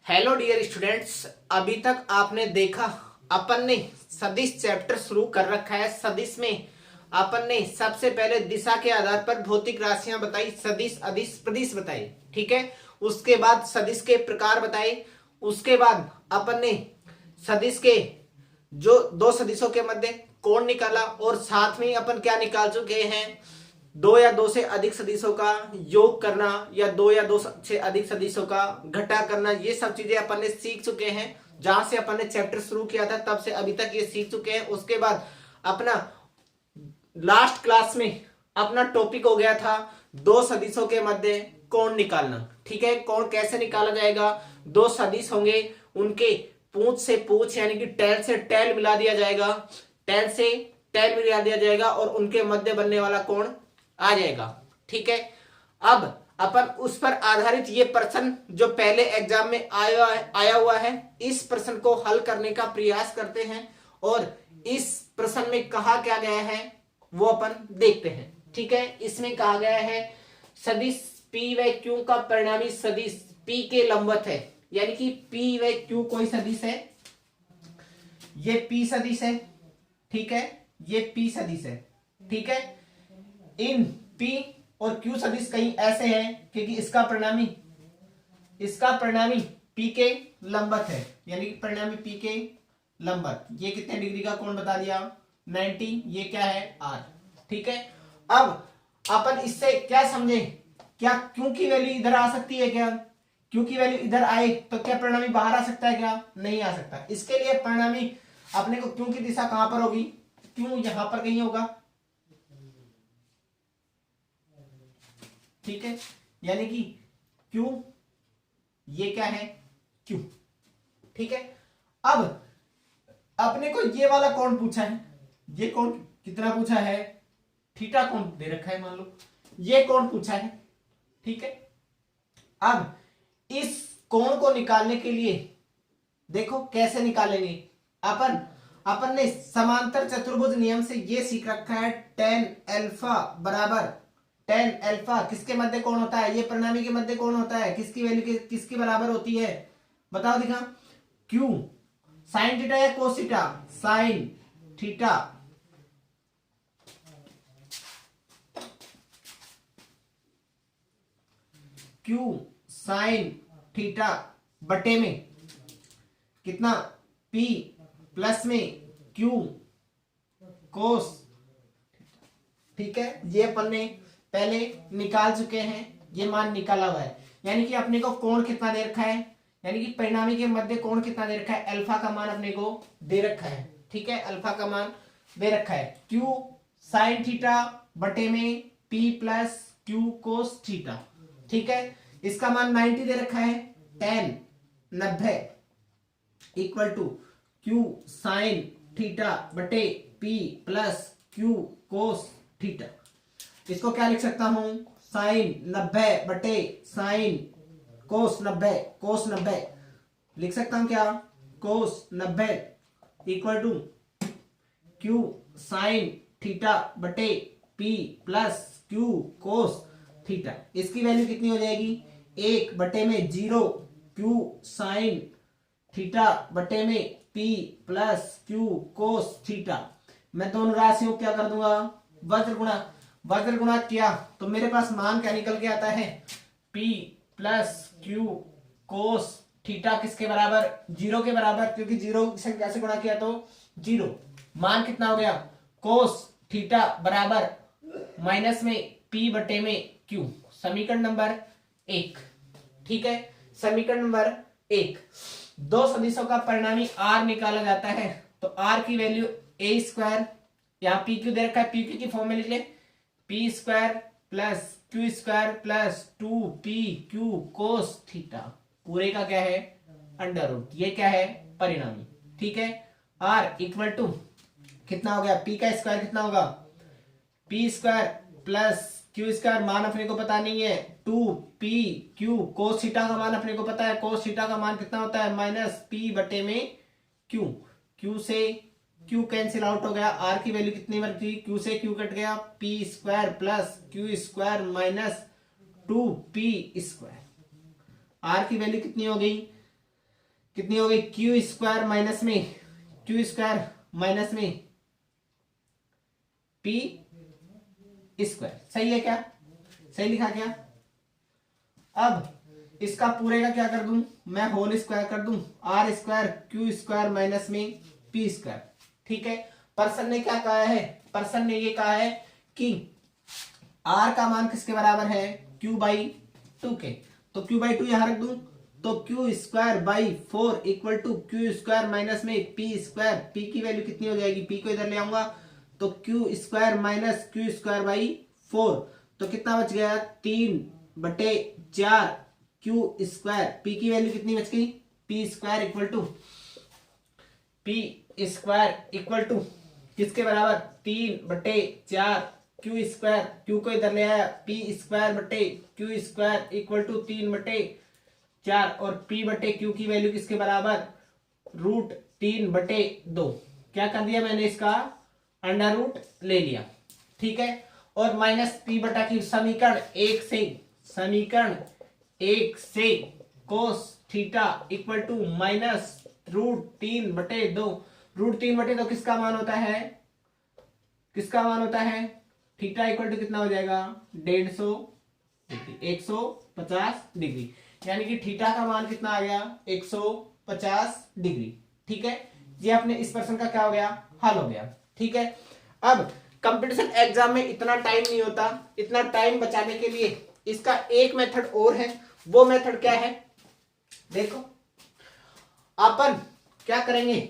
Hello dear students. अभी तक आपने देखा अपन ने सदिश चैप्टर शुरू कर रखा है। सदिश में अपन ने सबसे पहले दिशा के आधार पर भौतिक राशियां बताई, सदिश अदिश प्रदिश बताई। ठीक है, उसके बाद सदिश के प्रकार बताए। उसके बाद अपन ने सदिश के जो दो सदिशों के मध्य कोण निकाला और साथ में ही अपन क्या निकाल चुके हैं, दो या दो से अधिक सदिशों का योग करना या दो या दो से अधिक सदिशों का घटा करना। ये सब चीजें अपन ने सीख चुके हैं। जहां से अपन ने चैप्टर शुरू किया था तब से अभी तक ये सीख चुके हैं। उसके बाद अपना लास्ट क्लास में अपना टॉपिक हो गया था दो सदिशों के मध्य कोण निकालना। ठीक है, कोण कैसे निकाला जाएगा, दो सदिश होंगे, उनके पूंछ से पूंछ यानी कि टैल से टैल मिला दिया जाएगा, टैल से टैल मिला दिया जाएगा और उनके मध्य बनने वाला कोण आ जाएगा। ठीक है, अब अपन उस पर आधारित ये प्रश्न जो पहले एग्जाम में आया हुआ है, इस प्रश्न को हल करने का प्रयास करते हैं और इस प्रश्न में कहा क्या गया है वो अपन देखते हैं। ठीक है, इसमें कहा गया है सदिश P व Q का परिणामी सदिश P के लंबवत है, यानी कि P व Q कोई सदिश है, ये P सदिश है। ठीक है, ये P सदिश है। ठीक है, इन P और Q सदिश कहीं ऐसे हैं क्योंकि इसका परिणामी P के लंबवत है, यानी कि परिणामी P के लंबवत। ये कितने डिग्री का कोण बता दिया, 90। ये क्या है, R। ठीक है, अब अपन इससे क्या समझे, क्या Q की वैल्यू इधर आ सकती है क्या, Q की वैल्यू इधर आए तो क्या परिणामी बाहर आ सकता है क्या, नहीं आ सकता। इसके लिए परिणामी अपने को Q की दिशा कहां पर होगी, Q यहां पर कहीं होगा। ठीक है, यानी कि Q ये क्या है, Q। ठीक है, अब अपने को ये वाला कोण पूछा है, ये कोण कितना पूछा है, थीटा कोण दे रखा है, मान लो ये कोण पूछा है। ठीक है, अब इस कोण को निकालने के लिए देखो कैसे निकालेंगे। अपन ने समांतर चतुर्भुज नियम से ये सीख रखा है, tan अल्फा बराबर tan अल्फा किसके मध्य कोण होता है, ये परिणामी के मध्य कोण होता है, किसकी वैल्यू किसकी बराबर होती है, बताओ दिखा। Q साइन थीटा या cos theta, sine theta Q sine theta बटे में कितना, P प्लस में Q कोस। ठीक है, ये अपन ने पहले निकाल चुके हैं, ये मान निकाला हुआ है। यानी कि अपने को कोण कितना दे रखा है, यानी कि परिणामी के मध्य कोण कितना दे रखा है, अल्फा का मान अपने को दे रखा है। ठीक है, अल्फा का मान दे रखा है, Q साइन थीटा बटे में P plus Q cos theta. ठीक है, इसका मान 90 दे रखा है, tan 90 equal to Q sine theta बटे P plus Q cos theta. इसको क्या लिख सकता हूं, साइन 90 बटे साइन कोस 90, कोस 90 लिख सकता हूं क्या, cos 90 equal to Q sine theta बटे P plus Q cos theta. इसकी वैल्यू कितनी हो जाएगी, 1 बटे में 0 Q साइन थीटा बटे में P plus Q cos theta. मैं दोनों राशियों क्या कर दूंगा, वज्र गुणा किया तो मेरे पास मान क्या निकल के आता है, P plus Q cos theta किसके बराबर, 0 के बराबर, क्योंकि 0 से कैसे गुणा किया तो 0। मान कितना हो गया, कोस थीटा बराबर माइनस में P बटे में Q। समीकरण नंबर 1। ठीक है, समीकरण नंबर 1, दो सदिशों का परिणामी R निकाला जाता है तो R की वैल्यू a स्क्वायर, यहाँ पी क्यू दे रखा है, पी क्यू की फॉर्म में लिख ले, P square plus Q square plus 2pq कोस थीटा, पूरे का क्या है अंडर रूट, ये क्या है परिणामी। ठीक है, R इक्वल टू कितना हो गया, p का स्क्वायर कितना होगा, p square plus Q square, मान अपने को पता नहीं है, 2pq कोस थीटा का मान अपने को पता है, कोस थीटा का मान कितना होता है, माइनस p बटे में q, q से q कैंसिल आउट हो गया, r की वैल्यू कितनी बची, q से q कट गया, p square plus q square minus 2p square, r की वैल्यू कितनी हो गई, कितनी हो गई, क्यू स्क्वायर माइनस में क्यू स्क्वायर माइनस में पी स्क्वायर। सही है क्या, सही लिखा क्या। अब इसका पूरे का क्या कर दूं मैं, होल स्क्वायर कर दूं, R square Q square minus में पी स्क्वायर। ठीक है, पर्सन ने क्या कहा है, पर्सन ने ये कहा है कि आर का मान किसके बराबर है, क्यू बाई टू के। तो क्यू बाई टू यहां रख दूं, तो Q square by 4 equal to Q square minus में पी स्क्वायर। पी की वैल्यू कितनी हो जाएगी, पी को इधर ले आऊंगा, तो Q square minus Q square by 4, तो कितना बच गया, 3/4 क्यू स्क्वायर। पी की वैल्यू कितनी बच गई, पी स्क्वायर इक्वल टू किसके बराबर, 3/4 क्यू स्क्वायर, क्यू को इधर ले आया, पी स्क्वायर बटे क्यू स्क्वायर इक्वल टू 3/4, और पी बटे क्यू की वैल्यू किसके बराबर, √3/2। क्या कर दिया मैंने, इसका अंडर रूट ले लिया। ठीक है, और माइनस पी बटा क्यू, समीकरण एक से cos theta equal to minus √3/2। √3/2 किसका मान होता है, किसका मान होता है, थीटा इक्वल टू कितना हो जाएगा, 150 डिग्री, 150 डिग्री। यानी कि थीटा का मान कितना आ गया, 150 डिग्री। ठीक है, ये अपने इस प्रश्न का क्या हो गया, हल हो गया। ठीक है, अब कंपटीशन एग्जाम में इतना टाइम नहीं होता, इतना टाइम बचाने के लिए इसका एक मेथड और है। वो मेथड क्या है, देखो अपन क्या करेंगे,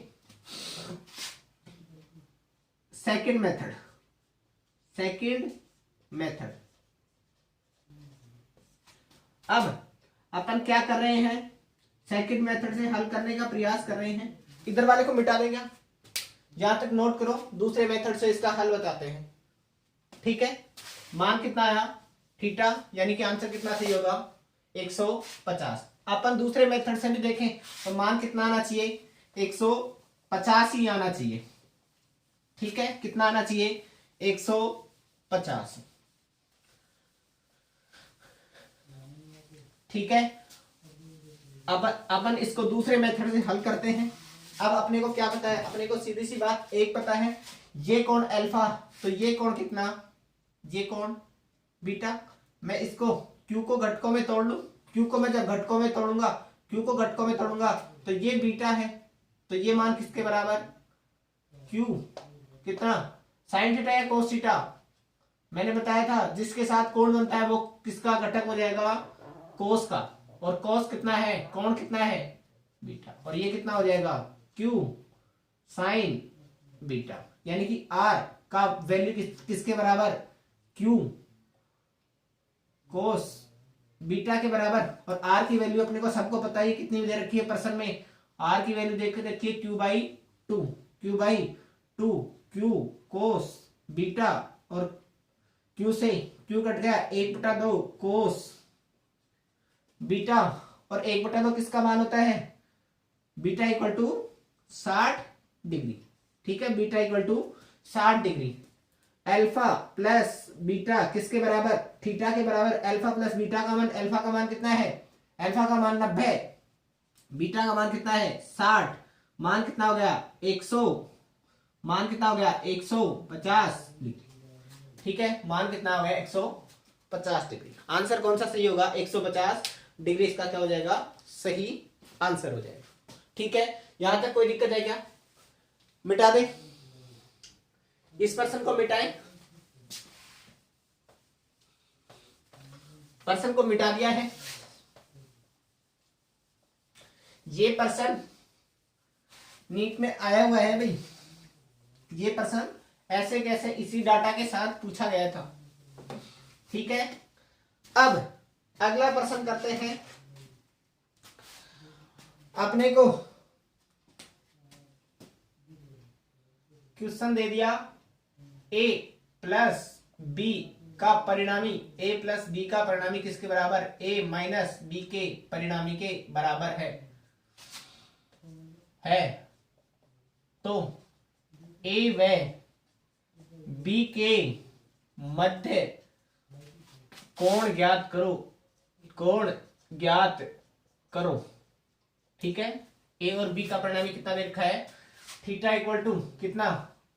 सेकंड मेथड। अब अपन क्या कर रहे हैं, सेकंड मेथड से हल करने का प्रयास कर रहे हैं। इधर वाले को मिटा देंगे, जहां तक नोट करो, दूसरे मेथड से इसका हल बताते हैं। ठीक है, मान कितना आया, थीटा, यानी कि आंसर कितना सही होगा, 150। अपन दूसरे मेथड से भी देखें तो मान कितना आना चाहिए, 150 ही आना चाहिए। ठीक है, कितना आना चाहिए, 150। ठीक है, अब अपन इसको दूसरे मेथड से हल करते हैं। अब अपने को क्या पता है, अपने को सीधी सी बात एक पता है, ये कोण अल्फा, तो ये कोण कितना, ये कोण बीटा। मैं इसको Q को घटकों में तोड़ लूं, Q को मैं जब घटकों में तोड़ूंगा, Q को घटकों में तोड़ूंगा, तो ये बीटा है, तो ये मान किसके बराबर, Q कितना, साइन थीटा या कोस थीटा। मैंने बताया था जिसके साथ कोण बनता है वो किसका घटक हो जाएगा, कोस का। और कोस कितना है, कोण कितना है, बीटा, और ये कितना हो जाएगा, Q साइन बीटा। यानी कि R का वैल्यू किसके बराबर, Q कोस बीटा के बराबर। और R की वैल्यू अपने को सबको पता है कितनी दे रखी है प्रश्न में, R की वैल्यू देख के देखिए, Q/2 Q कोस बीटा, और Q से Q कट गया, 1/2 कोस बीटा, और 1/2 किसका मान होता है, बीटा इक्वल टू 60 डिग्री। ठीक है, beta equal to 60 degree. Alpha plus beta किसके बराबर, थीटा के बराबर। अल्फा प्लस बीटा का मान, अल्फा का मान कितना है, अल्फा का मान 90, बीटा का मान कितना है 60, मान कितना हो गया 100, मान कितना हो गया 150 डिग्री। ठीक है, मान कितना हो गया 150 डिग्री। आंसर कौन सा सही होगा, 150 डिग्री इसका क्या हो जाएगा, सही आंसर हो जाएगा। ठीक है, यहां तक कोई दिक्कत है क्या, मिटा दे, इस पर्सन को मिटाएं, पर्सन को मिटा दिया है। ये पर्सन नीट में आया हुआ है भाई, ये पर्सन ऐसे कैसे इसी डाटा के साथ पूछा गया था। ठीक है, अब अगला प्रश्न करते हैं। अपने को क्वेश्चन दे दिया, a प्लस बी का परिणामी, a प्लस बी का परिणामी किसके बराबर, a माइनस बी के परिणामी के बराबर है। तो a व b के मध्य कोण ज्ञात करो, कोण ज्ञात करो। ठीक है, ए और बी का परिणामी कितना दे रखा है, थीटा इक्वल टू कितना,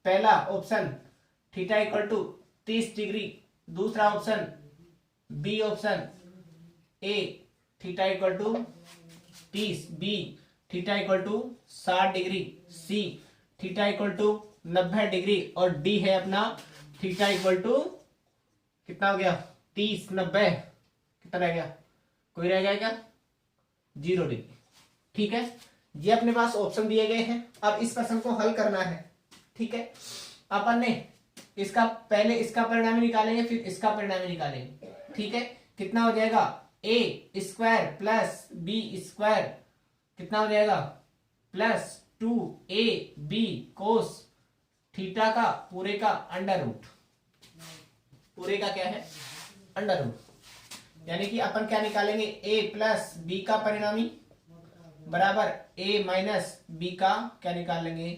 पहला option theta equal to 30 degree, दूसरा option B option A theta equal to 30, B theta equal to 60 degree, C theta equal to 90 degree और डी है अपना थीटा इक्वल टू कितना हो गया, 30 90 कितना रह गया, कोई रह गया क्या, 0 डिग्री। ठीक है, ये अपने पास ऑप्शन दिए गए हैं। अब इस प्रश्न को हल करना है। ठीक है, अपन ने इसका पहले इसका परिणाम निकालेंगे, फिर इसका परिणाम निकालेंगे। ठीक है, कितना हो जाएगा, A square plus B square कितना हो जाएगा, प्लस 2ab कोस थीटा का पूरे का अंडर रूट, पूरे का क्या है, अंडर रूट। यानी कि अपन क्या निकालेंगे, a प्लस बी का परिणामी बराबर a माइनस बी का क्या निकाल लेंगे,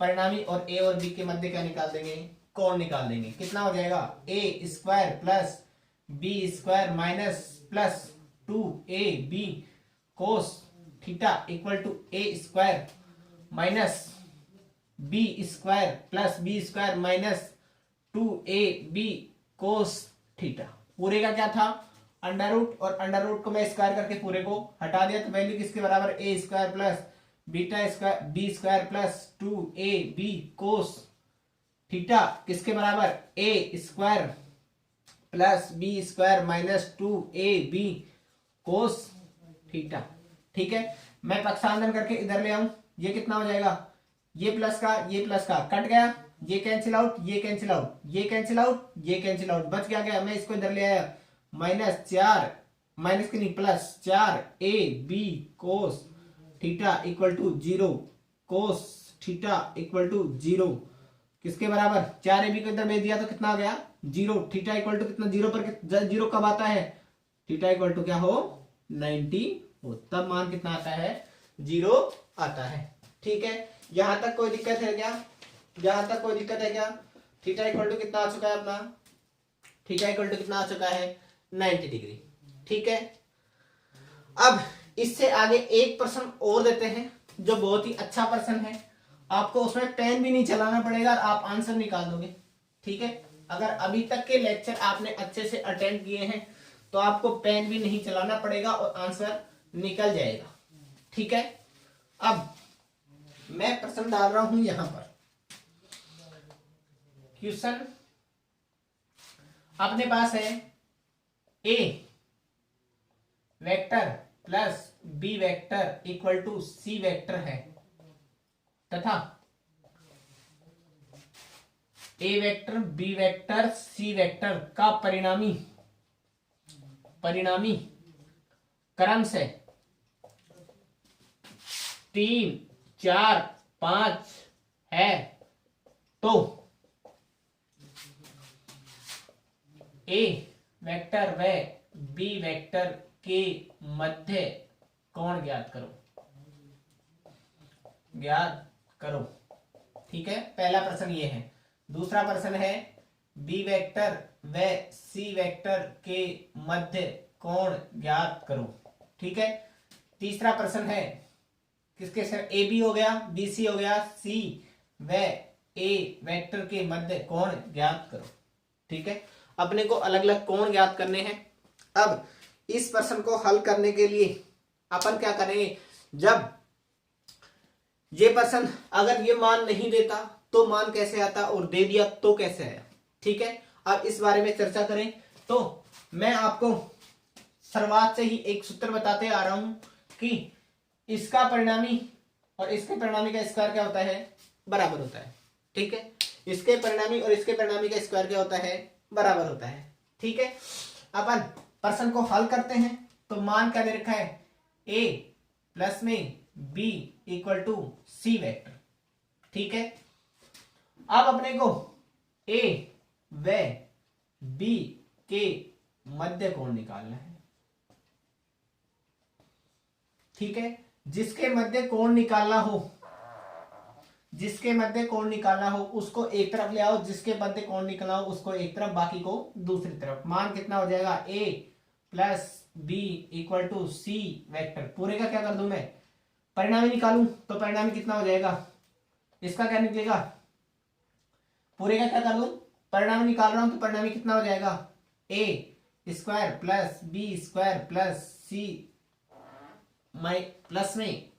परिणामी, और a और b के मध्य क्या निकाल देंगे, कोण निकाल देंगे। कितना हो जाएगा, a square plus B square minus plus 2ab cos theta equal to a square minus B square plus B square minus 2ab cos theta. पूरे का क्या था, अंडर रूट, और अंडर रूट को मैं स्क्वायर करके पूरे को हटा दिया, तो वैल्यू किसके बराबर, A square plus beta square B square plus 2ab cos theta किसके बराबर, A square plus B square minus 2ab cos theta. ठीक है, मैं पक्षांतरण करके इधर ले आऊं, ये कितना हो जाएगा, ये प्लस का कट गया, ये कैंसिल आउट, ये कैंसिल आउट, ये कैंसिल आउट, ये कैंसिल आउट, बच गया, मैं इसको इधर ले आया, माइनस 4 माइनस की नहीं plus 4ab cos theta equal to 0, cos theta equal to 0 किसके बराबर, 4ab को इधर भेज दिया तो कितना आ गया, 0, थीटा इक्वल टू कितना, 0 पर 0 कब आता है, थीटा इक्वल टू क्या हो, 90 हो, तब मान कितना आता है, 0 आता है। ठीक है, यहां तक कोई दिक्कत है क्या, यहां तक कोई दिक्कत है क्या, थीटा इक्वल टू कितना आ चुका है अपना, थीटा इक्वल टू कितना आ चुका है, 90 डिग्री। ठीक है, अब इससे आगे एक प्रश्न और देते हैं जो बहुत ही अच्छा प्रश्न है, आपको उसमें पेन भी नहीं चलाना पड़ेगा और आप आंसर निकाल दोगे। ठीक है, अगर अभी तक के लेक्चर आपने अच्छे से अटेंड किए हैं तो आपको पेन भी नहीं चलाना पड़ेगा और आंसर निकल जाएगा। ठीक है, अब मैं प्रश्न डाल रहा हूं यहां पर, क्वेश्चन अपने पास है A vector plus B vector equal to C vector है, तथा A vector B vector C vector का परिणामी क्रम से 3 4 5 है, तो ए वेक्टर व बी वेक्टर के मध्य कोण ज्ञात करो। ठीक है, पहला प्रश्न ये है। दूसरा प्रश्न है बी वेक्टर व सी वेक्टर के मध्य कोण ज्ञात करो। ठीक है, तीसरा प्रश्न है किसके सर, ए बी हो गया, बी सी हो गया, सी व ए वेक्टर के मध्य कोण ज्ञात करो। ठीक है, अपने को अलग अलग कोण ज्ञात करने हैं। अब इस प्रश्न को हल करने के लिए अपन क्या करेंगे, जब ये प्रश्न अगर ये मान नहीं देता तो मान कैसे आता, और दे दिया तो कैसे आया। ठीक है, अब इस बारे में चर्चा करें तो मैं आपको शुरुआत से ही एक सूत्र बताते आ रहा हूं कि इसका परिणामी और इसके परिणामी का स्क्वायर क्या होता है, बराबर होता है। ठीक है, इसके परिणामी और इसके परिणामी का स्क्वायर क्या होता है, बराबर होता है। ठीक है, अपन प्रश्न को हल करते हैं तो मान क्या दे रखा है, a प्लस में b equal to C vector. ठीक है, अब अपने को a व b के मध्य कोण निकालना है। ठीक है, जिसके मध्य कोण निकालना हो उसको एक तरफ ले आओ, जिसके मध्य कोण निकालना हो उसको एक तरफ, बाकी को दूसरी तरफ। मान कितना हो जाएगा, a plus B equal to C vector, पूरे का क्या कर दूं मैं, परिणामी निकालूं तो परिणामी कितना हो जाएगा, इसका क्या निकलेगा, पूरे का क्या कर दूं, परिणामी निकाल रहा हूं तो परिणामी कितना हो जाएगा, A square plus B square plus C plus में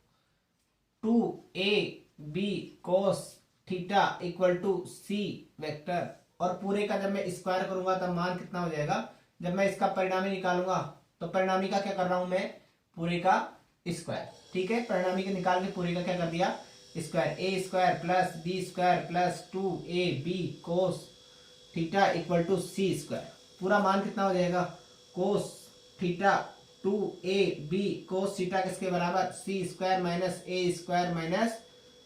2ab cos theta equal to C vector. और पूरे का जब मैं स्क्वायर करूंगा तब मान कितना हो जाएगा, जब मैं इसका परिणामी निकालूंगा तो परिणामी का क्या कर रहा हूं मैं, पूरे का स्क्वायर। ठीक है, परिणामी के निकाल के पूरे का क्या कर दिया, square. A square plus B square plus 2ab cos theta equal to C square. पूरा मान कितना हो जाएगा, cos theta 2ab cos theta किसके बराबर, सी स्क्वायर माइनस ए स्क्वायर माइनस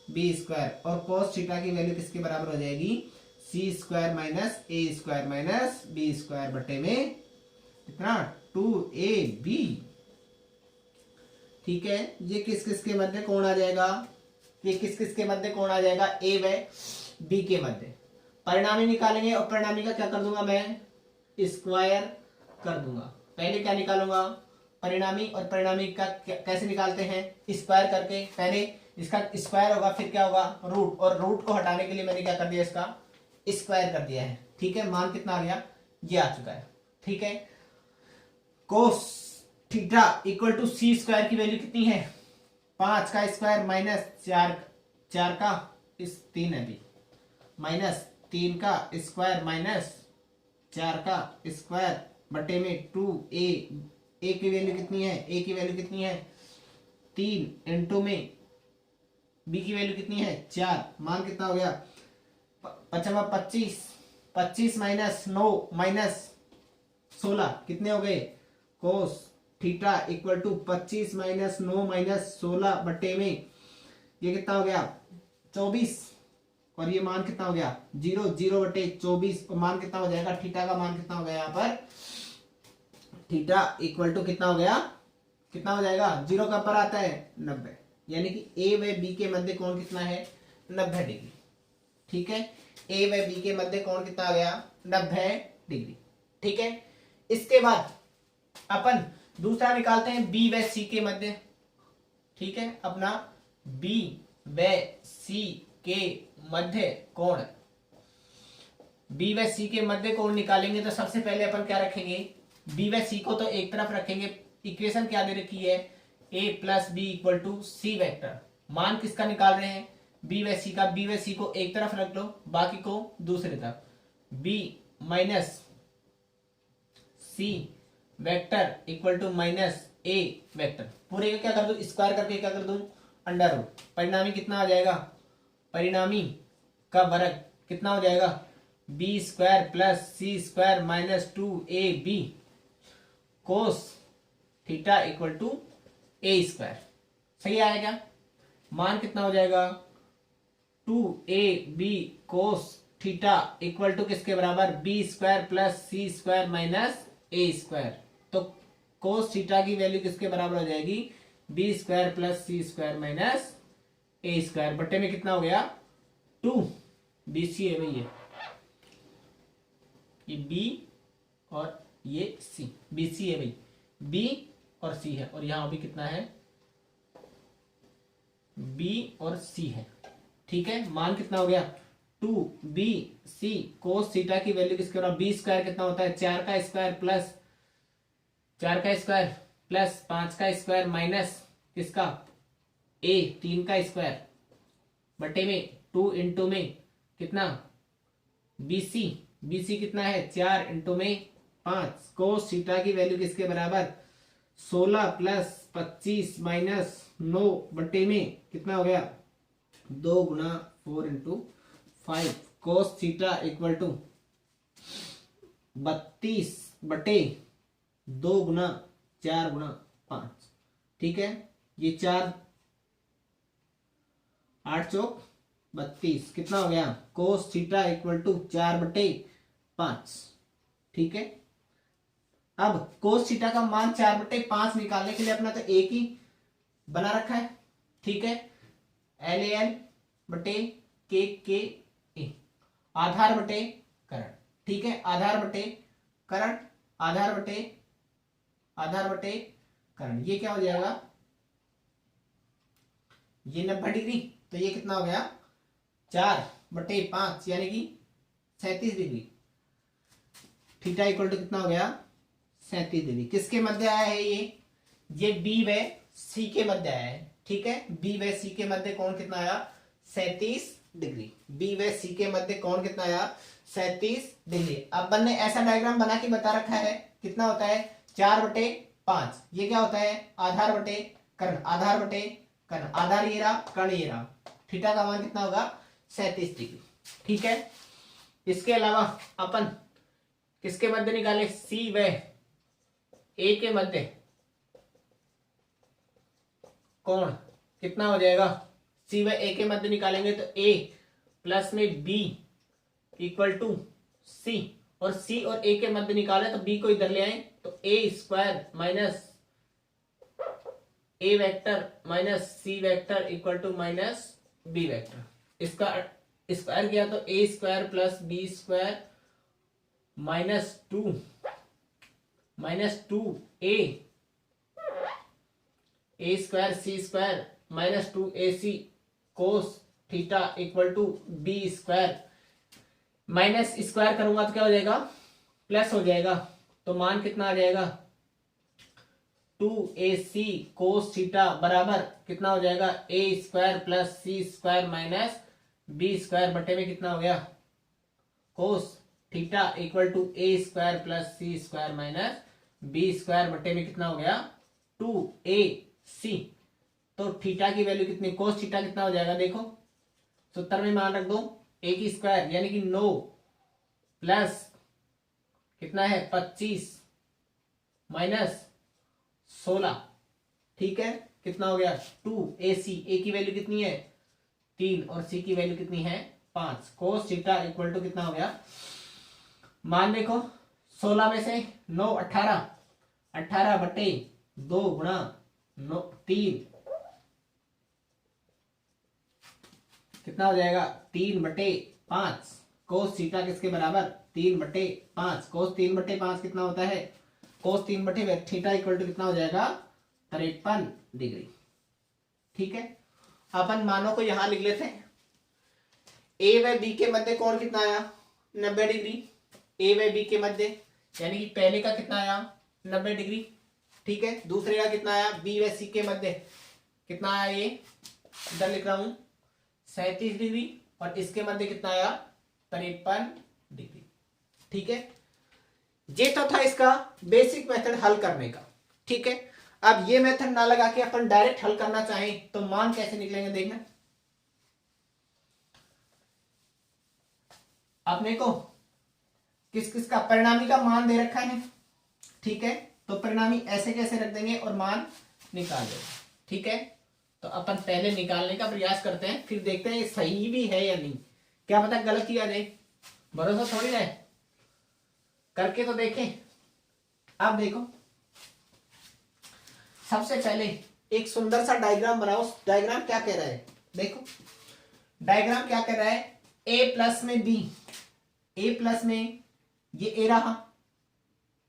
बी स्क्वायर। और cos थीटा की वैल्यू किसके बराबर हो जाएगी, सी स्क्वायर माइनस ए स्क्वायर माइनस बी स्क्वायर बटे में कितना, 2ab। ठीक है, ये किस किस के मध्य कोण आ जाएगा, ये किस किस के मध्य कोण आ जाएगा, ए व बी के मध्य। परिणामी निकालेंगे और परिणामी का क्या कर दूंगा मैं, स्क्वायर कर दूंगा। पहले क्या निकालूंगा, परिणामी, और परिणामी का कैसे निकालते हैं, स्क्वायर करके। पहले इसका स्क्वायर होगा फिर क्या होगा, रूट, और रूट को हटाने के लिए मैंने क्या कर दिया, इसका स्क्वायर कर दिया है। ठीक है, मान कितना आ गया, ये आ चुका है। ठीक है, cos theta equal to C square की वैल्यू कितनी है, 5 का स्क्वायर माइनस 4 का 3 है भी, माइनस 3 का स्क्वायर माइनस 4 का स्क्वायर बटे में 2a। ए की वैल्यू कितनी है, ए की वैल्यू कितनी है 3 इंटू में बी की वैल्यू कितनी है 4। मान कितना हो गया, 25, 25 माइनस 9 माइनस 16 कितने हो गए, cos theta equal to 25 minus 9 minus 16 बटे में ये कितना हो गया 24। और ये मान कितना हो गया 0, 0 बटे 24। और मान कितना हो जाएगा, थीटा का मान कितना हो गया, यहाँ पर थीटा इक्वल टू कितना हो गया, कितना हो जाएगा, 0 का पर आता है 90। यानी कि ए व बी के मध्य कोण कितना है, 90 डिग्री। ठीक है, ए व बी के मध्य कोण कितना आ गया, 90 डिग्री। ठीक है, इसके बाद अपन दूसरा निकालते हैं बी व सी के मध्य। ठीक है, अपना बी व सी के मध्य कोण, बी व सी के मध्य कोण निकालेंगे तो सबसे पहले अपन क्या रखेंगे, बी व सी को तो एक तरफ रखेंगे। इक्वेशन क्या दे रखी है, a plus B equal to C vector. मान किसका निकाल रहे हैं, बी व सी का। बी व सी को एक तरफ रख लो, बाकी को दूसरी तरफ, b minus C vector equal to minus A vector. पूरे का क्या कर दूं, स्क्वायर करके क्या कर दूं, अंडर रूट। परिणामी कितना आ जाएगा, परिणामी का वर्ग कितना हो जाएगा, B square plus C square minus 2ab cos theta equal to A square. सही आएगा, मान कितना हो जाएगा, 2ab cos theta equal to किसके बराबर, B square plus C square minus ए स्क्वायर। तो कोस थीटा की वैल्यू किसके बराबर हो जाएगी, B square plus C square minus ए स्क्वायर बटे में कितना हो गया 2। बी सी है भाई, ये बी और ये सी, बी सी है भाई, बी और सी है, और यहां भी कितना है, बी और सी है। ठीक है, मान कितना हो गया 2bc कोस थीटा की वैल्यू किसके बराबर, बी स्क्वायर कितना होता है 4 का स्क्वायर प्लस 4 का स्क्वायर प्लस 5 का स्क्वायर माइनस किसका a 3 का स्क्वायर बटे में 2 इंटू में कितना bc, bc कितना है 4 इंटू में 5 कोस थीटा की वैल्यू किसके बराबर 16 प्लस 25 माइनस 9 बटे में कितना हो गया 2 गुना 4 into 5 cos theta equal to 32 बटे 2 गुना 4 गुना 5। ठीक है, ये 4 8 चौक 32 कितना हो गया कोस थीटा इक्वल टू 4 बटे 5। ठीक है, अब कोस थीटा का मान 4 बटे 5 निकालने के लिए अपना तो एक ही बना रखा है। ठीक है, एल एल बटे के ए, आधार बटे करंट। ठीक है, आधार बटे करंट, आधार बटे करंट, ये क्या हो जाएगा ये 90 डिग्री, तो ये कितना हो गया 4/5 यानी कि 37 डिग्री। थीटा इक्वल टू कितना हो गया 37 डिग्री। किसके मध्य आया है ये बी व सी के मध्य आया है। ठीक है, बी व सी के मध्य कोण कितना आया 37 डिग्री। बी व सी के मध्य कोण कितना आया 37 डिग्री। अब अपन ने ऐसा डायग्राम बना के बता रखा है कितना होता है 4/5। ये क्या होता है आधार बटे कर्ण, आधार बटे कर्ण, आधार ये रहा, कर्ण ये रहा। थीटा का मान कितना होगा 37 डिग्री। ठीक है, इसके अलावा अपन किसके मध्य निकाले सी व ए के मध्य कोण कितना हो जाएगा, सी व ए के मध्य निकालेंगे तो ए प्लस में बी इक्वल टू सी, और सी और ए के मध्य निकाले तो बी को इधर ले आए तो A square minus A vector minus C vector equal to minus B vector. इसका स्क्वायर किया तो A square plus B square minus two A square C square minus 2ac cos theta equal to B square. Minus square करूंगा तो क्या हो जाएगा plus हो जाएगा, तो मान कितना आ जाएगा 2ac कोस थीटा बराबर कितना हो जाएगा A square plus C square minus B square बटे में कितना हो गया cos theta equal to A square plus C square minus B square बटे में कितना हो गया 2ac। तो थीटा की वैल्यू कितनी, कोस थीटा कितना हो जाएगा देखो सूत्र में मान रख दो ए की स्क्वायर यानी कि 9 प्लस कितना है 25 माइनस 16। ठीक है, कितना हो गया 2ac। ए की वैल्यू कितनी है 3 और सी की वैल्यू कितनी है 5। कोस थीटा इक्वल टू कितना हो गया, मान देखो 16 में से 9 18 बटे 2 गुणा 3 कितना हो जाएगा 3/5। कोस थीटा किसके बराबर 3/5। कोस 3/5 कितना होता है, कोस 3 थीटा इक्वल टू कितना हो जाएगा 53 डिग्री। ठीक है, अपन मानों को यहां लिख लेते हैं। ए व बी के मध्य कोण कितना आया 90 डिग्री। ए व बी के मध्य यानी कि पहले का कितना आया 90 डिग्री। ठीक है, दूसरे का कितना आया बी व सी के मध्य कितना आया, ये इधर लिख रहा हूं 37 डिग्री, और इसके मध्य कितना आया 53 डिग्री। ठीक है, ये तो था इसका बेसिक मेथड हल करने का। ठीक है, अब ये मेथड ना लगा के अपन डायरेक्ट हल करना चाहें तो मान कैसे निकलेंगे देखना। अपने को किस किस का परिणामी का मान दे रखा है। ठीक है, तो परिणामी ऐसे कैसे रख देंगे और मान निकाल देंगे। ठीक है, तो अपन पहले निकालने का प्रयास करते हैं, फिर देखते हैं ये सही भी है या नहीं। क्या पता गलत ही आ जाए, भरोसा थोड़ी है, करके तो देखें। अब देखो सबसे पहले एक सुंदर सा डायग्राम बनाओ। डायग्राम क्या कह रहा है देखो, डायग्राम क्या कह रहा है a प्लस में b, a प्लस में ये a रहा।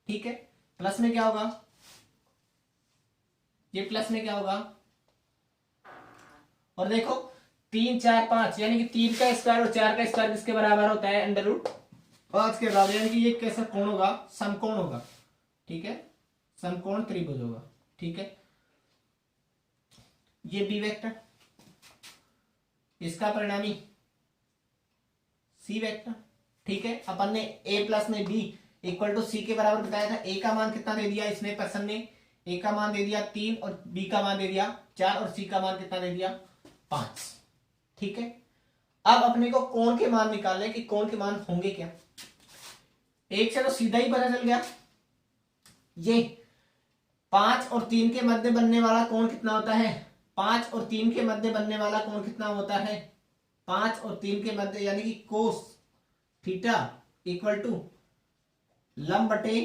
ठीक है, प्लस में क्या होगा, ये प्लस में क्या होगा, और देखो 3 4 5 यानी कि 3 का स्क्वायर और 4 का स्क्वायर किसके बराबर होता है √5 के बराबर, यानी कि ये कैसा कोण होगा समकोण होगा। ठीक है, समकोण त्रिभुज होगा। ठीक है, ये बी वेक्टर, इसका परिणामी सी वेक्टर। ठीक है, अपन ने a प्लस में b इक्वल टू सी के बराबर बताया था। a का मान कितना दे दिया इसमें पर्सन ने, a का मान दे दिया 3 और b का मान दे दिया 4 और c का मान कितना दे दिया 5। ठीक है, अब अपने को कोण के मान निकालने कि कोण के मान होंगे क्या। एक से तो सीधा ही पता चल गया, ये 5 और 3 के मध्य बनने वाला कोण कितना होता है, 5 और 3 के मध्य बनने वाला कोण कितना होता है 5 और 3 के मध्य यानी कि कोस थीटा इक्वल टू लंब बटे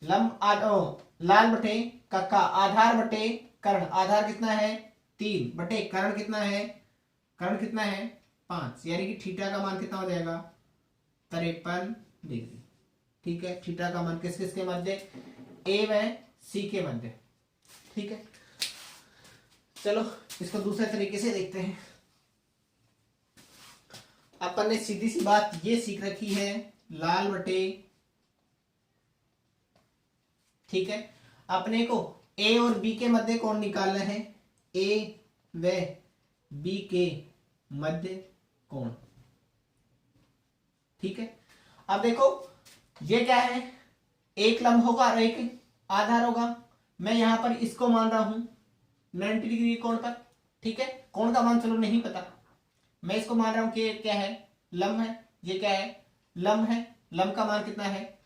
लाल बटे कक्का, आधार बटे कर्ण। आधार कितना है 3 बटे कर्ण कितना है, कर्ण कितना है 5, यानी कि थीटा का मान कितना हो जाएगा 53 डिग्री। ठीक है, थीटा का मान किस किस के मध्य, ए व सी के मध्य। ठीक है, चलो इसको दूसरे तरीके से देखते हैं। अपन ने सीधी सी बात ये सीख रखी है, लाल बटे, ठीक है। अपने को ए और बी के मध्य कौन निकालना है, ए व बी के मध्य कौन, ठीक है। अब देखो ये क्या है, एक लंब होगा और एक आधार होगा। मैं यहां पर इसको मान रहा हूं 90 डिग्री कोण पर, ठीक है। कोण का मान चलो नहीं पता, मैं इसको मान रहा हूं कि क्या है, लंब है। ये क्या है, लंब है। लंब का मान कितना है,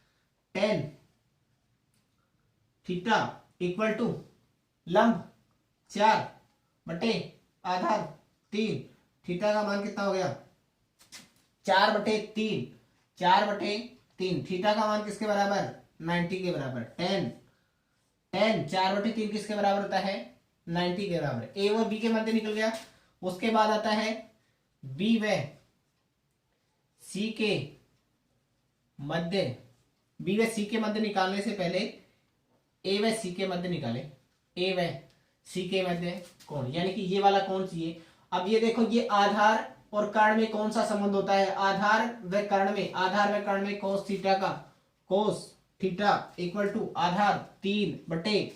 tan थीटा इक्वल टू लंब 4 बटे आधार 3। थीटा का मान कितना हो गया, 4/3। 4/3 थीटा का मान किसके बराबर, 90 के बराबर। tan 4/3 किसके बराबर होता है, 90 के बराबर। ए और बी के मध्य निकल गया। उसके बाद आता है बी व सी के मध्य। बी व सी के मध्य निकालने से पहले ए व सी के मध्य निकाले। ए व सी के मध्य कौन, यानी कि ये वाला कौन चाहिए। अब ये देखो, ये आधार और कर्ण में कौन सा संबंध होता है, आधार व कर्ण में। आधार व कर्ण में कोस थीटा का, कोस थीटा इक्वल टू आधार 3/5।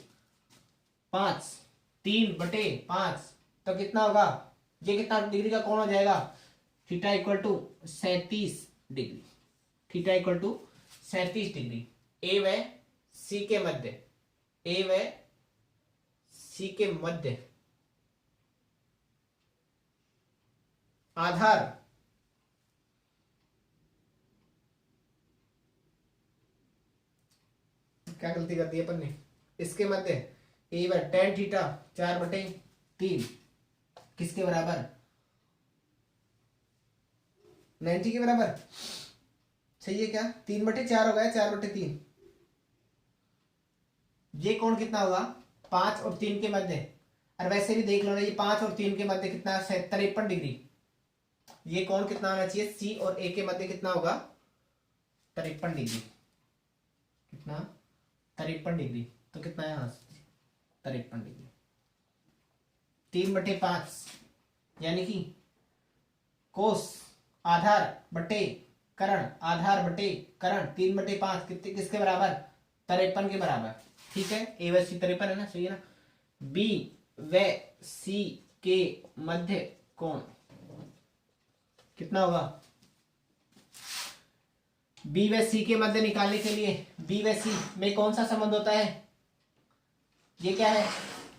3/5 तो कितना होगा, ये कितना डिग्री का कोण हो जाएगा, theta equal to 37 degree. Theta equal to 37 degree. A व सी के मध्य, ए व सी के मध्य आधार क्या गलती कर दी अपन ने, इसके मध्य ए व tan थीटा 4/3 किसके बराबर, 90 के बराबर। सही है क्या, 3/4 हो गया, 4/3। ये कोण कितना होगा, 5 और 3 के मध्य। और वैसे भी देख लो ना, ये 5 और 3 के मध्य कितना है, 53 डिग्री। ये कोण कितना होना चाहिए, सी और ए के मध्य कितना होगा, 53 डिग्री। कितना, 53 डिग्री। तो कितना है, 53 डिग्री। 3/5 यानी कि कोस आधार बटे कर्ण, आधार बटे कर्ण 3/5 कितने किसके बराबर, 53 के बराबर, ठीक है। ए व सी 53 है ना, सही है ना। बी व सी के मध्य कोण कितना होगा, बी व सी के मध्य निकालने के लिए बी व सी में कौन सा संबंध होता है, ये क्या है,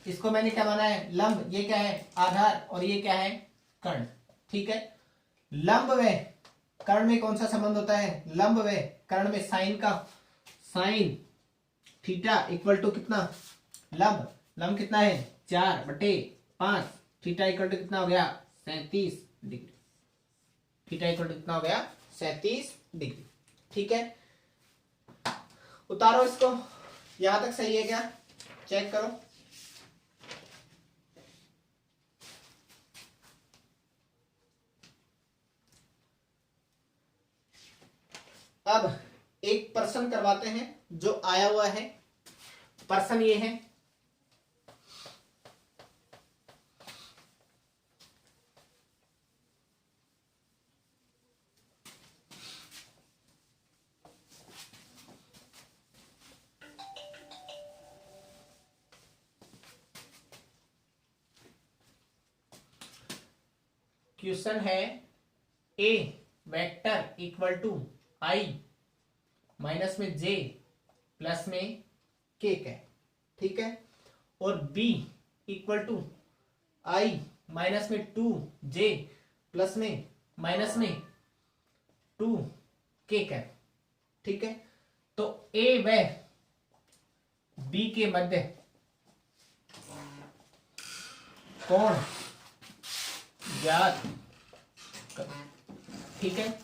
इसको मैंने क्या माना है, लंब। ये क्या है, आधार। और ये क्या है, कर्ण, ठीक है। लंब व कर्ण में कौन सा संबंध होता है, लंब व कर्ण में साइन का, साइन थीटा इक्वल टू कितना, लंब कितना है, 4/5। थीटा इक्वल टू कितना हो गया, 37 डिग्री। थीटा इक्वल टू कितना हो गया, 37 डिग्री, ठीक है। उतारो इसको, यहां तक सही है क्या, चेक करो। अब एक प्रश्न करवाते हैं जो आया हुआ है। प्रश्न ये है, क्वेश्चन है A vector equal to I minus में जे प्लस में के है, ठीक है। और B equal to I minus में 2j प्लस में माइनस में 2k है, ठीक है। तो ए व बी के मध्य कोण ज्ञात करो, ठीक है।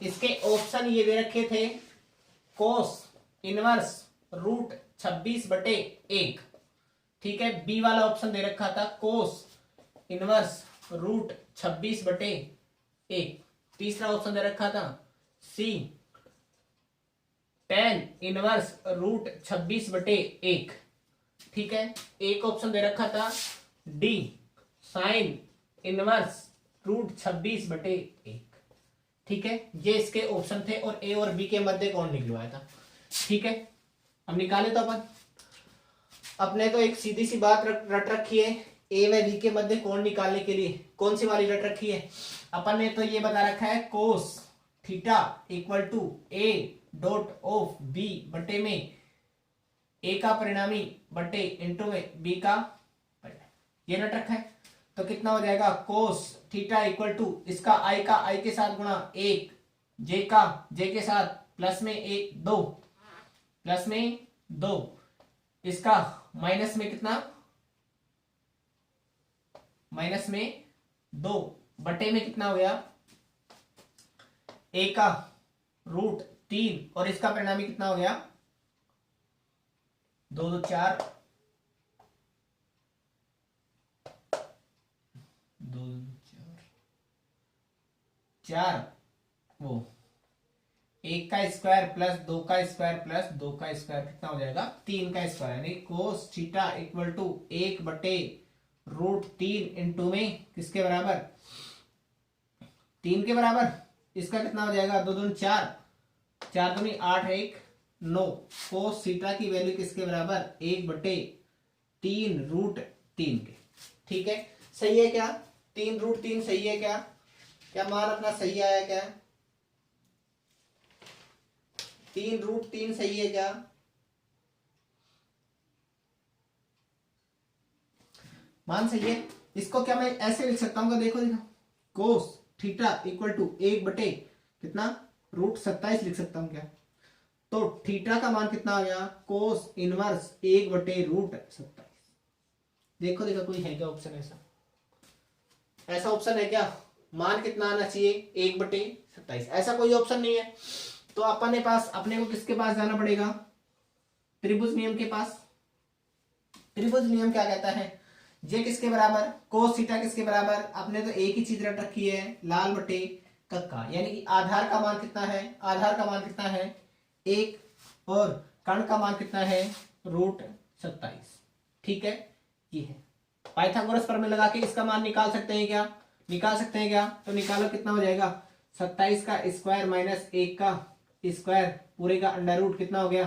इसके ऑप्शन ये दे रखे थे, कोस इनवर्स रूट 26/1, ठीक है। बी वाला ऑप्शन दे रखा था कोस इनवर्स रूट 26/1। तीसरा ऑप्शन दे रखा था सी tan इनवर्स रूट 26/1, ठीक है। एक ऑप्शन दे रखा था डी साइन इनवर्स रूट 26/1। ठीक है, ये इसके ऑप्शन थे और ए और बी के मध्य कौन निकलवाया था। ठीक है, अब निकाले तो अपन अपने तो एक सीधी सी बात रट रखी है, ए व बी के मध्य कोण निकालने के लिए कौन सी वाली रट रखी है। अपन ने तो ये बता रखा है cos theta equal to A dot of B बटे में ए का परिणामी बटे इंटू में बी का परिणामी, ये रट रखा है। तो कितना हो जाएगा कोस थीटा इक्वल टू इसका आई के साथ गुणा 1 जे का जे के साथ प्लस में 1 2 प्लस में 2 इसका माइनस में कितना माइनस में 2 बटे में कितना हो गया ए का रूट 3 और इसका परिणामी कितना हो गया 2 2 4 2 4 वो 1 का स्क्वायर प्लस 2 का स्क्वायर प्लस 2 का स्क्वायर कितना हो जाएगा 3 का स्क्वायर, यानी कोस थीटा इक्वल टू 1 बटे रूट 3 इंटू में किसके बराबर 3 के बराबर, इसका कितना हो जाएगा 2 2 4 4 दूनी 8 1 9 कोस थीटा की वैल्यू किसके बराबर 1 बटे 3 रूट 3 के। ठीक है, सही है क्या 3 रूट 3 सही है क्या, क्या मान अपना सही आया क्या 3 रूट 3 सही है क्या। मान सही है, इसको क्या मैं ऐसे लिख सकता हूँ, देखो देखो कोस थीटा इक्वल टू 1 बटे कितना रूट 27 लिख सकता हूँ क्या। तो थीटा का मान कितना आ गया कोस इनवर्स 1 बटे रूट 27। देखो देखो कोई है क्या ऑप्शन ऐसा ऑप्शन है क्या, मान कितना आना चाहिए 1 बटे 27, ऐसा कोई ऑप्शन नहीं है। तो अपने पास अपने को किसके पास जाना पड़ेगा त्रिभुज नियम के पास। त्रिभुज नियम क्या कहता है, जे किसके बराबर कोस थीटा किसके बराबर, आपने तो एक ही चीज रट रखी है लाल बटे कक्का, यानी कि आधार का मान कितना है, आधार का मान कितना है 1 और कर्ण का मान कितना है रूट 27। ठीक है, ये है पाइथागोरस प्रमेय लगा के इसका मान निकाल सकते हैं क्या, निकाल सकते हैं क्या, तो निकालो कितना हो जाएगा 27 का स्क्वायर माइनस 1 का स्क्वायर पूरे का अंडर रूट कितना हो गया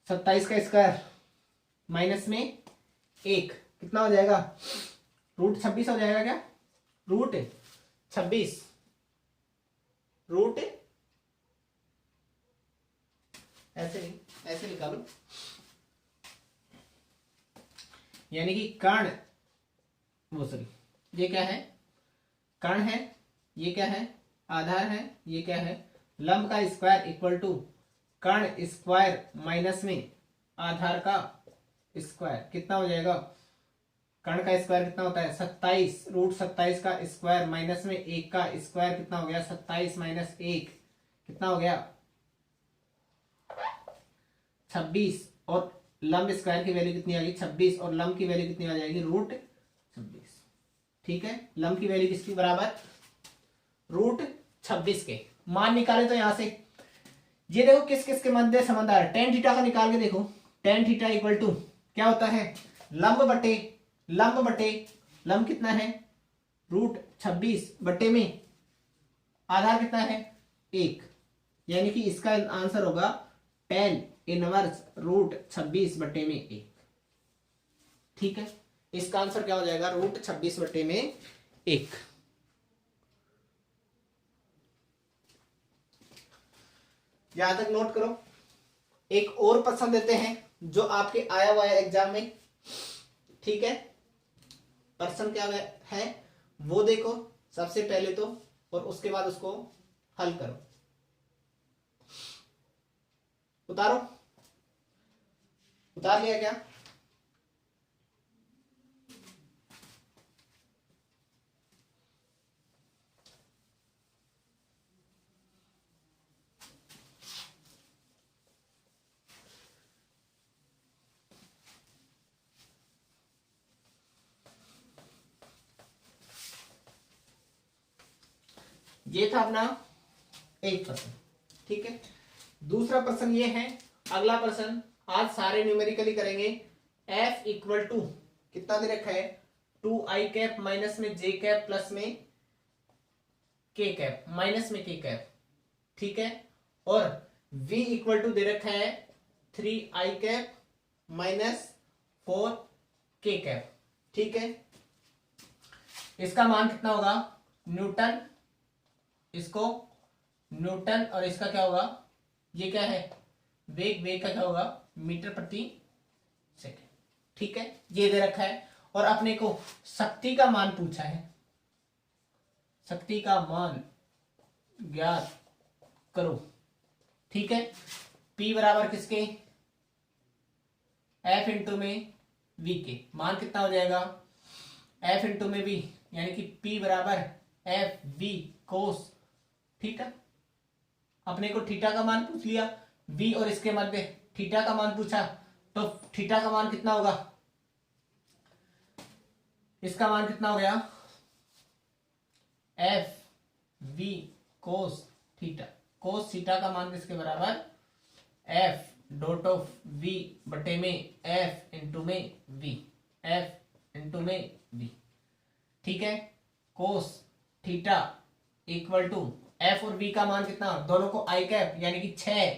27 का स्क्वायर माइनस में 1 कितना हो जाएगा रूट 26 हो जाएगा क्या, रूट 26 रूट ऐसे निकालो, यानी कि कर्ण वो सॉरी ये क्या है कर्ण है, ये क्या है आधार है, ये क्या है लंब का स्क्वायर इक्वल टू कर्ण स्क्वायर माइनस में आधार का स्क्वायर कितना हो जाएगा, कर्ण का स्क्वायर कितना होता है 27 रूट 27 का स्क्वायर माइनस में 1 का स्क्वायर कितना हो गया 27 माइनस 1 कितना हो गया 26 और लंब स्क्वायर की वैल्यू कितनी आ गई 26 और लंब की वैल्यू कितनी आ जाएगी रूट 26। ठीक है, लंब की वैल्यू किसकी बराबर रूट 26 के। मान निकाले तो यहां से ये देखो किस किस के मध्य संबंध आ रहा है, टेन थीटा का निकाल के देखो, टेन थीटा इक्वल टू क्या होता है लंब बटे लंब कितना है रूट 26 बटे में आधार कितना है 1, यानी कि इसका आंसर होगा टेन इनवर्स रूट 26 बटे में 1। ठीक है, इसका आंसर क्या हो जाएगा रूट 26 बटे में 1। यहां तक नोट करो। एक और प्रश्न देते हैं जो आपके आया हुआ है एग्जाम में। ठीक है, प्रश्न क्या है वो देखो सबसे पहले तो, और उसके बाद उसको हल करो। उतार लिया क्या, ये था अपना एक प्रश्न। ठीक है, दूसरा प्रश्न ये है, अगला प्रश्न आज सारे न्यूमेरिकली करेंगे। f इक्वल टू कितना दे रखा है, 2i कैप माइनस में j कैप प्लस में k कैप माइनस में k कैप, ठीक है। और v इक्वल टू दे रखा है 3i cap minus 4k cap, ठीक है। इसका मान कितना होगा, न्यूटन, इसको न्यूटन और इसका क्या होगा, ये क्या है वेग, वेग का क्या होगा मीटर प्रति सेकेंड, ठीक है। ये दे रखा है और अपने को शक्ति का मान पूछा है, शक्ति का मान ज्ञात करो, ठीक है। P बराबर किसके, F इंटू में V के, मान कितना हो जाएगा F इंटू में V, यानी कि P बराबर एफ वी कोस थीटा। अपने को थीटा का मान पूछ लिया, V और इसके मध्य थीटा का मान पूछा, तो थीटा का मान कितना होगा, इसका मान कितना हो गया F V cos theta. Cos theta का मान किसके बराबर, एफ डॉट ऑफ वी बटे में एफ इंटू में वी, एफ इंटू में वी, ठीक है। Cos theta equal to F और वी का मान कितना, दोनों को आई कैप यानी कि 6,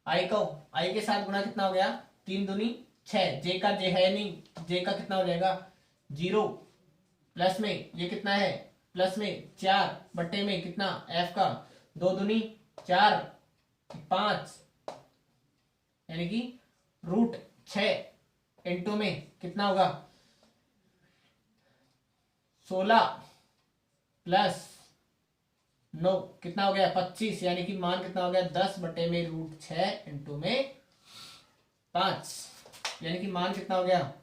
आई को आई के साथ गुना कितना हो गया 3 दूनी 6, जे का जे है नहीं, जे का कितना हो जाएगा 0, प्लस में ये कितना है प्लस में 4 बटे में कितना एफ का 2 दूनी 4 5, यानी कि रूट 6 इंटू में कितना होगा 16 प्लस 9 कितना हो गया 25, यानी कि मान कितना हो गया 10 बटे में रूट 6 इंटू में 5, यानी कि मान कितना हो गया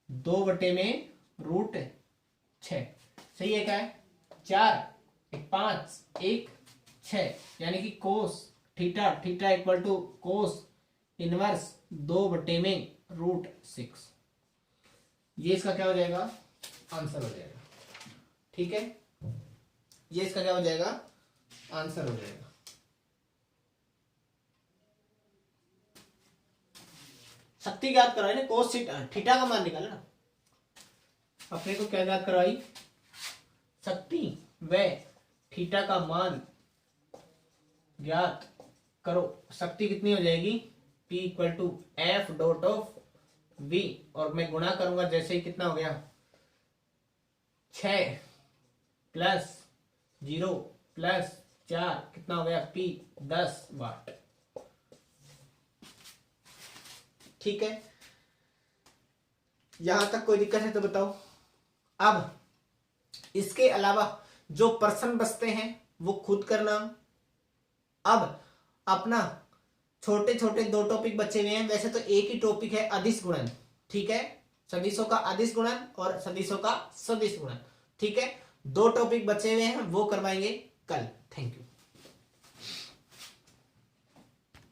2 बटे में रूट 6। सही है क्या है, 4 5 1 6, यानी कि cos theta, theta equal to cos inverse 2 बटे में रूट 6। ये इसका क्या हो जाएगा आंसर हो जाएगा, ठीक है। ये इसका क्या हो जाएगा आंसर हो जाएगा। शक्ति ज्ञात कराई ना, कोस थीटा का मान निकाला ना, अपने को क्या ज्ञात करवाई, शक्ति व थीटा का मान ज्ञात करो। शक्ति कितनी हो जाएगी P equal to F dot of V, और मैं गुणा करूंगा जैसे ही कितना हो गया 6 प्लस 0 प्लस 4 कितना हो गया P 10 वाट, ठीक है। यहां तक कोई दिक्कत है तो बताओ। अब इसके अलावा जो प्रश्न बचते हैं वो खुद करना। अब अपना छोटे छोटे 2 टॉपिक बचे हुए हैं, वैसे तो एक ही टॉपिक है अदिश गुणन, ठीक है, सदिशों का अदिश गुणन और सदिशों का सदिश गुणन, ठीक है। 2 टॉपिक बचे हुए हैं वो करवाएंगे कल। Thank you.